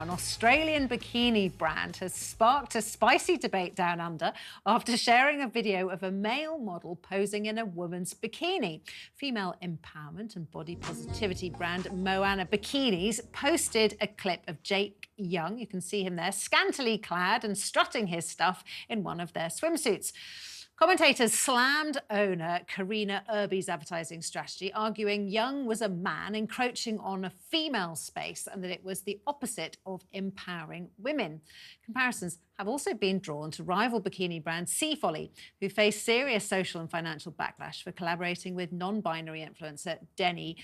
An Australian bikini brand has sparked a spicy debate down under after sharing a video of a male model posing in a woman's bikini. Female empowerment and body positivity brand Moana Bikinis posted a clip of Jake Young, you can see him there, scantily clad and strutting his stuff in one of their swimsuits. Commentators slammed owner Karina Irby's advertising strategy, arguing Young was a man encroaching on a female space and that it was the opposite of empowering women. Comparisons have also been drawn to rival bikini brand Seafolly, who faced serious social and financial backlash for collaborating with non-binary influencer Denny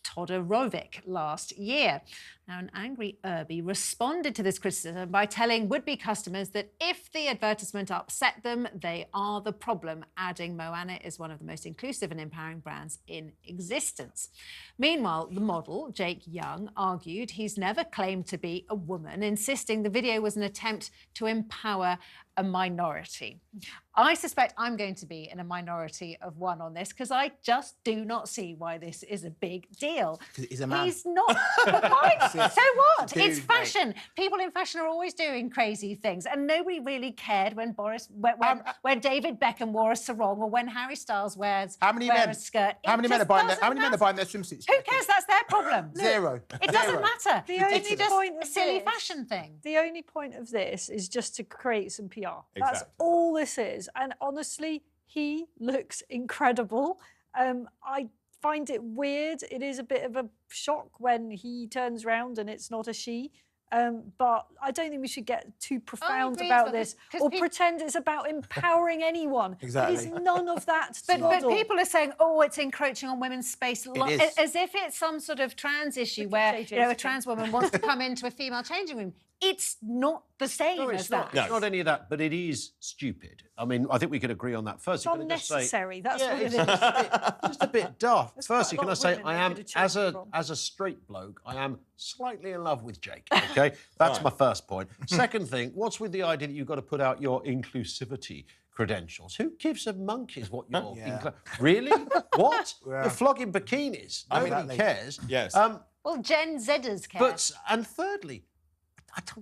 Todorovic last year. Now, an angry Irby responded to this criticism by telling would-be customers that if the advertisement upset them, they are the problem, adding Moana is one of the most inclusive and empowering brands in existence. Meanwhile, the model, Jake Young, argued he's never claimed to be a woman, insisting the video was an attempt to empower a minority. I suspect I'm going to be in a minority of one on this because I just do not see why this is a big deal. He's a man. He's not. Fine. So what? Dude, It's fashion. Mate. People in fashion are always doing crazy things, and nobody really cared when when David Beckham wore a sarong or when Harry Styles wears a skirt. How many men are buying their swimsuits? Who cares? That's their problem. Zero. It doesn't matter. It's just a silly fashion thing. The only point of this is just to create some PR. Exactly. That's all this is. And honestly, he looks incredible. I find it weird. It is a bit of a shock when he turns around and it's not a she. But I don't think we should get too profound about this or pretend it's about empowering anyone. Exactly. It is none of that. But people are saying, oh, it's encroaching on women's space, as if it's some sort of trans issue where a trans woman wants to come into a female changing room. It's not the same as that. It's not any of that, but it is stupid. I mean, I think we could agree on that. First, it's unnecessary. That's what it is. Just a bit daft. There's Firstly, can I say women I am, as a straight bloke, I am slightly in love with Jake. Okay, that's my first point. Second thing, what's with the idea that you've got to put out your inclusivity credentials? Who gives a monkeys what you're really? What? You're flogging bikinis. Nobody cares. Yes. Well, Gen Zers care. And thirdly,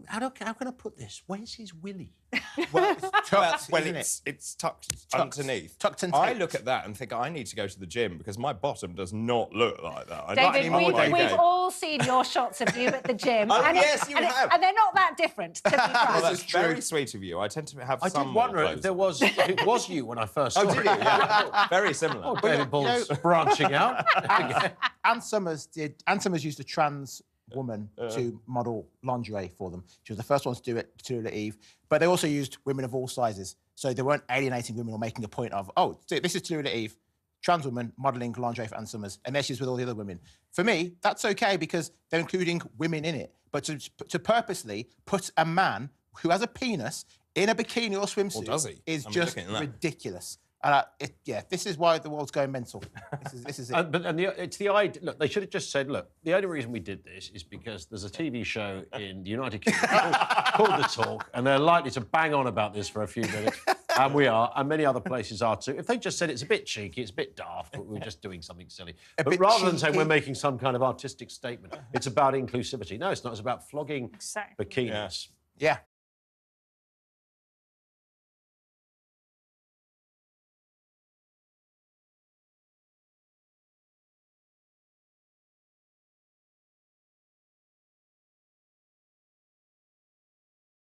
how can I put this? Where's his willy? It's tucked underneath. Tucked and I look at that and think I need to go to the gym because my bottom does not look like that. David, we've all seen your shots of you at the gym. Yes, you have. And they're not that different, to be frank. Well, that's very sweet of you. I tend to have some. I did wonder if it was you when I first saw it. Did you? Yeah. Very similar. Oh, David Bull's branching out. Anne Summers used a trans woman to model lingerie for them. She was the first one to do it, Tulula Eve. But they also used women of all sizes. So they weren't alienating women or making a point of, oh, this is Tulula Eve, trans woman modelling lingerie for Anne Summers, and there she is with all the other women. For me, that's okay because they're including women in it. But to purposely put a man who has a penis in a bikini or swimsuit is just ridiculous. And this is why the world's going mental. This is it. It's the idea. Look, they should have just said, look, the only reason we did this is because there's a TV show in the United Kingdom called The Talk, and they're likely to bang on about this for a few minutes, and we are, and many other places are too. If they just said it's a bit cheeky, it's a bit daft, but we're just doing something silly. But rather than saying we're making some kind of artistic statement, it's about inclusivity. No, it's not. It's about flogging bikinis. Yeah.